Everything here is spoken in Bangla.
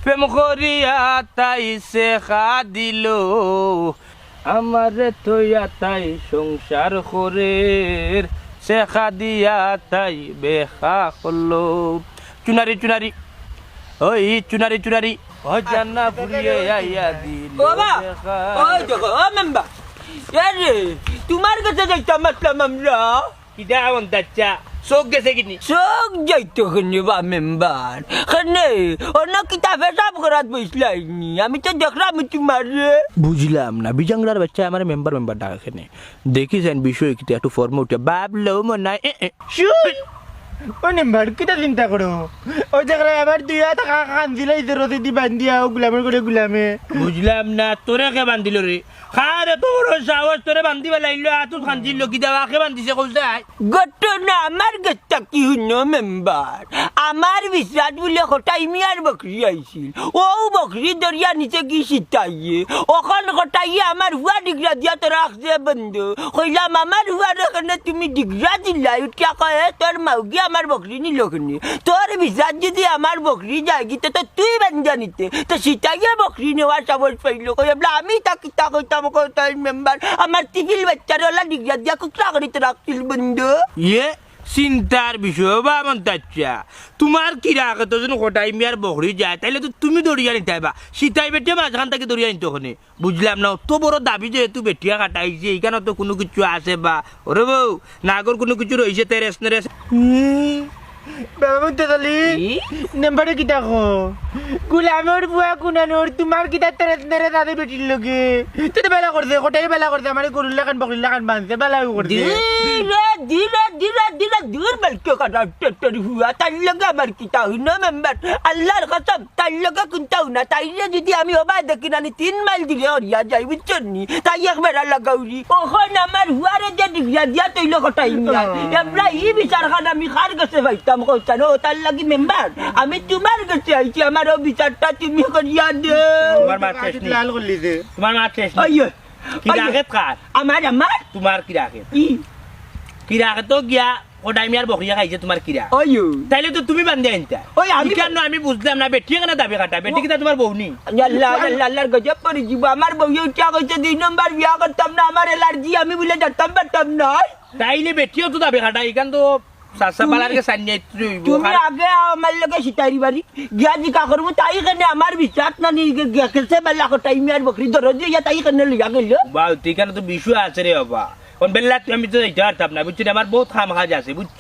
প্রেম করিয়া তাই শেখা দিল আমারে তৈয়া তাই সংসার করে শেখা দিয়া তাই বেখা করলো চুনারি চুনারি ওই চুনারি চুনারি ও জান্না ফুরিয়ে আইয়া দিল তোমার কাছে যাইতাম আসলাম আমরা কিটা এমন দাচ্চা চোখ গেছে কিনি চোখ যাইতো বা মেম্বার খানে অন্য কিতাবে সব করাত বসলাইনি আমি তো দেখলাম তোমার বুঝলাম না বিজাংলার বাচ্চা আমার মেম্বার মেম্বার ডাকা খেনে দেখিছেন বিষয় কিটা একটু ফর্ম উঠে ভাবলেও মনে হয় শুন ও নেম্বার কিটা চিন্তা করো ওই জায়গায় আবার দুইয়া টাকা কান্দিলে রোদে দি বান্ধিয়া ও গুলামের করে গুলামে বুঝলাম না তোরে কে বান্ধিল রে খারে তোর সাহস তোরে বান্ধিবা লাইলো আতু খান্দিল কি দেওয়া কে বান্ধিছে কইছাই ঘটনা আমার গেছটা কি হইল মেম্বার আমার বিশ্বাস বলে হঠাই মিয়ার বকরি আইছিল ও বকরি দরিয়া নিচে কি সিটাইয়ে ওখান হঠাইয়ে আমার হুয়া ডিগরা দিয়া তো রাখছে বন্ধু কইলাম আমার হুয়ার এখানে তুমি ডিগরা দিলা উঠিয়া কয়ে তোর মাউগি আমার বকরি নিল ওখানে তোর বিশ্বাস যদি আমার বকরি যায় গিতে তো তুই বান্ধা নিতে তো সিটাইয়ে বকরি নেওয়ার সাহস পাইল কইলা আমি তাকে তা কইতাম কইতাই মেম্বার আমার টিফিল বাচ্চার ওলা ডিগরা দিয়া কুকরা করিতে রাখছিল বন্ধু ইয়ে চিন্তার বিষয় বা মন তাচ্ছা তোমার কি রাখে তো যেন হঠাই মিয়ার বকরি যায় তাইলে তো তুমি দরিয়া নিতে পারবা সীতাই বেটিয়া মাঝখান থেকে দরিয়া নিতে ওখানে বুঝলাম না তো বড় দাবি যেহেতু বেটিয়া কাটাইছে এইখানে তো কোনো কিছু আছে বা ওরে বউ নাগর কোনো কিছু রয়েছে তেরেস নেরেস বাবা বুঝতে তালি নেম্বারে কিটা কো গুলামের বুয়া কুনানোর তোমার কিটা তেরেস নেরে দাদে বেটির লগে তুই বেলা করছে কোটাই বেলা করছে আমার গরুর লাগান বকরির লাগান বাঁধছে বেলাও করছে ধীরে ধীরে ধীরে ধীরে দূর বলকে কাটা টেটরি হুয়া তার লগে আমার কিটা হইল মেম্বার আল্লাহর কসম তার লগে কোনটাও না তাইলে যদি আমি ওবা দেখি না 3 মাইল দিলে ওরিয়া যাই বুঝছেন নি তাই একবার লাগাউরি ওখানে আমার হুয়ারে যে ডিগিয়া দিয়া তৈল কটাই না এবলা ই বিচার খান আমি খার গেছে ভাইতাম কইতানো তার লাগি মেম্বার আমি তোমার কাছে আইছি আমার ও বিচারটা তুমি করিয়া দে তোমার মা শেষ নেই লাল করলি দে তোমার মা শেষ নেই আইয়ে কি রাখে কার আমার তোমার কি রাখে ই কি রাখে তো গিয়া হঠাই মিয়ার বকরিয়া খাইছে তোমার কিরা আইয়ে তাইলে তো তুমি বান্ধে আনতা ওই আমি কেন আমি বুঝলাম না বেটিয়া কেন দাবি কাটা বেটি কিটা তোমার বউ নি আল্লাহ আল্লাহ আল্লাহর গজব করে জীব আমার বউ ইচ্ছা কইছে 2 নম্বর বিয়া করতাম না আমার অ্যালার্জি আমি বলে যেতাম পারতাম না তাইলে বেটিও তো দাবি কাটা এখান তো সাসা বালারকে সান্যাই তুমি আগে আমার লগে সিতারি বাড়ি গিয়া জিকা করবো তাই কেন আমার বিশ্বাস না নি গেছে বেলা টাইম আর বকরি ধরো যে তাই কেন লিয়া গেল বা তুই কেন তো বিষয় আছে রে বাবা কোন বেলা আমি তো যাইতে পারতাম না বুঝছি আমার বহুত খাম কাজ আছে বুঝছো